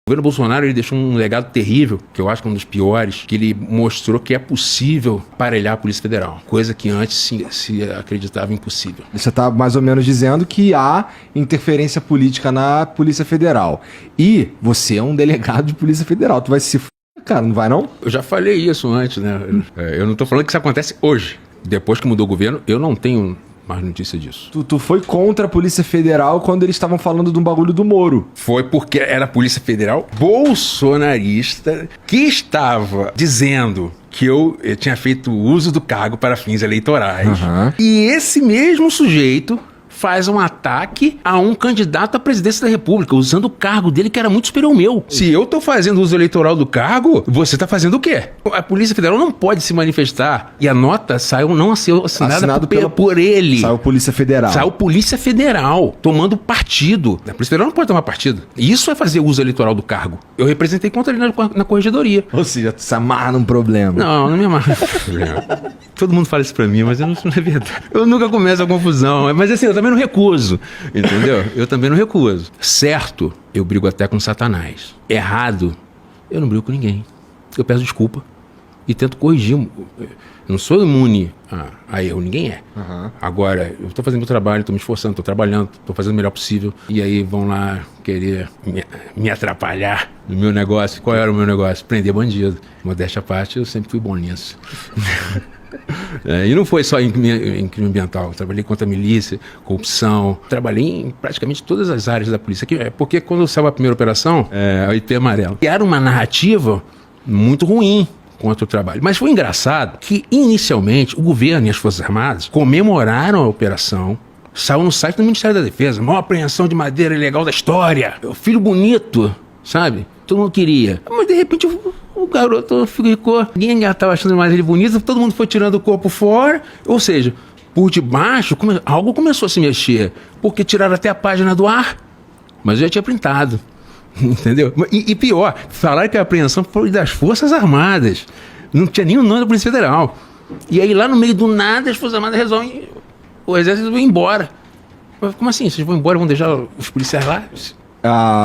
O governo Bolsonaro ele deixou um legado terrível, que eu acho que é um dos piores, que ele mostrou que é possível aparelhar a Polícia Federal, coisa que antes se acreditava impossível. Você está mais ou menos dizendo que há interferência política na Polícia Federal. E você é um delegado de Polícia Federal. Tu vai se cara, não vai não? Eu já falei isso antes, né? Eu não tô falando que isso acontece hoje. Depois que mudou o governo, eu não tenho mais notícia disso. Tu foi contra a Polícia Federal quando eles estavam falando de um bagulho do Moro. Foi porque era a Polícia Federal bolsonarista que estava dizendo que eu tinha feito uso do cargo para fins eleitorais. Uhum. E esse mesmo sujeito faz um ataque a um candidato à presidência da República, usando o cargo dele que era muito superior ao meu. Se eu tô fazendo uso eleitoral do cargo, você tá fazendo o quê? A Polícia Federal não pode se manifestar. E a nota saiu não assinada por ele. Saiu Polícia Federal. Saiu Polícia Federal, tomando partido. A Polícia Federal não pode tomar partido. Isso é fazer uso eleitoral do cargo. Eu representei contra ele na corregedoria. Ou seja, tu se amarra num problema. Não me amarra. Todo mundo fala isso pra mim, mas não é verdade. Eu nunca começo a confusão. Mas assim, eu também não recuso, entendeu? Eu também não recuso. Certo, eu brigo até com Satanás. Errado, eu não brigo com ninguém. Eu peço desculpa e tento corrigir. Eu não sou imune a erro, ninguém é. Uhum. Agora, eu tô fazendo meu trabalho, tô me esforçando, tô trabalhando, tô fazendo o melhor possível. E aí vão lá querer me atrapalhar no meu negócio. Qual era o meu negócio? Prender bandido. Modéstia à parte, eu sempre fui bom nisso. E não foi só em crime ambiental. Eu trabalhei contra a milícia, corrupção. Trabalhei em praticamente todas as áreas da polícia. Porque quando saiu a primeira operação, a IP amarela, era uma narrativa muito ruim contra o trabalho. Mas foi engraçado que, inicialmente, o governo e as Forças Armadas comemoraram a operação. Saiu no site do Ministério da Defesa. Maior apreensão de madeira ilegal da história. O filho bonito, sabe? Todo mundo queria. Mas, de repente, o garoto ficou... Ninguém estava achando mais ele bonito. Todo mundo foi tirando o corpo fora. Ou seja, por debaixo, algo começou a se mexer. Porque tiraram até a página do ar. Mas eu já tinha printado. Entendeu? E pior, falaram que a apreensão foi das Forças Armadas. Não tinha nem o nome da Polícia Federal. E aí, lá no meio do nada, as Forças Armadas resolvem... O Exército vai embora. Mas como assim? Vocês vão embora e vão deixar os policiais lá?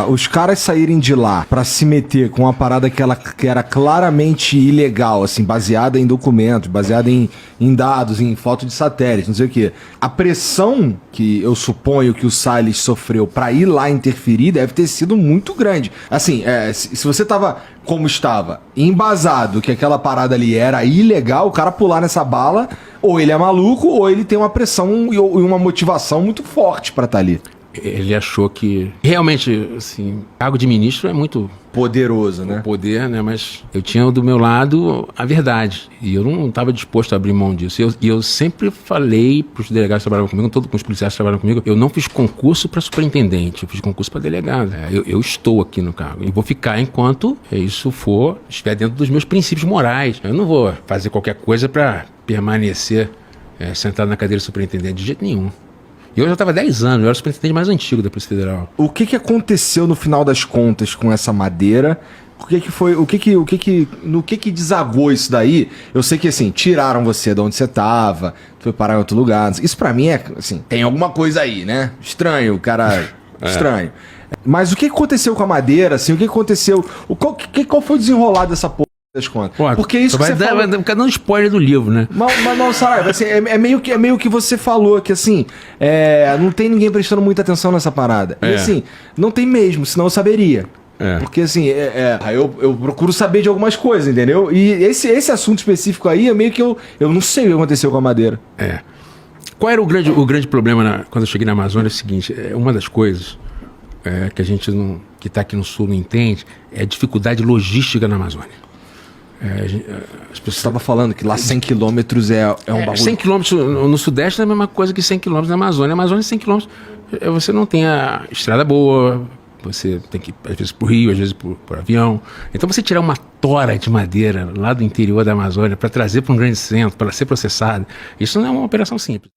Os caras saírem de lá pra se meter com uma parada que era claramente ilegal, assim, baseada em documentos, baseada em dados, em foto de satélite, não sei o quê. A pressão que eu suponho que o Salles sofreu pra ir lá interferir deve ter sido muito grande. Assim, se você tava como estava, embasado que aquela parada ali era ilegal, o cara pular nessa bala, ou ele é maluco, ou ele tem uma pressão e uma motivação muito forte pra estar ali. Ele achou que... Realmente, assim, cargo de ministro é muito... poderoso, né? Poder, né? Mas eu tinha do meu lado a verdade. E eu não estava disposto a abrir mão disso. E eu sempre falei para os delegados que trabalhavam comigo, com os policiais que trabalham comigo, eu não fiz concurso para superintendente, eu fiz concurso para delegado. Eu estou aqui no cargo. E vou ficar enquanto isso estiver dentro dos meus princípios morais. Eu não vou fazer qualquer coisa para permanecer sentado na cadeira de superintendente de jeito nenhum. E eu já estava há 10 anos, eu era o superintendente mais antigo da Polícia Federal. O que aconteceu no final das contas com essa madeira? No que desagou isso daí? Eu sei que, assim, tiraram você de onde você tava, foi parar em outro lugar. Isso pra mim é, assim, tem alguma coisa aí, né? Estranho, cara, estranho. Mas o que aconteceu com a madeira, assim, o que aconteceu? Qual foi o desenrolar dessa porra? Das contas. Pô, porque isso que você falou... Vai ficar dando spoiler do livro, né? Mas não, sabe, assim, é meio que você falou, que assim, não tem ninguém prestando muita atenção nessa parada. E assim, não tem mesmo, senão eu saberia. Porque assim, eu procuro saber de algumas coisas, entendeu? E esse assunto específico aí é meio que eu não sei o que aconteceu com a madeira. Qual era o grande problema quando eu cheguei na Amazônia? É o seguinte, uma das coisas que a gente que está aqui no Sul não entende é a dificuldade logística na Amazônia. As pessoas estavam falando que lá 100 quilômetros é um bagulho. 100 quilômetros no Sudeste é a mesma coisa que 100 quilômetros na Amazônia. Na Amazônia, 100 quilômetros, você não tem a estrada boa, você tem que ir, às vezes, por rio, às vezes por avião. Então, você tirar uma tora de madeira lá do interior da Amazônia para trazer para um grande centro, para ser processada, isso não é uma operação simples.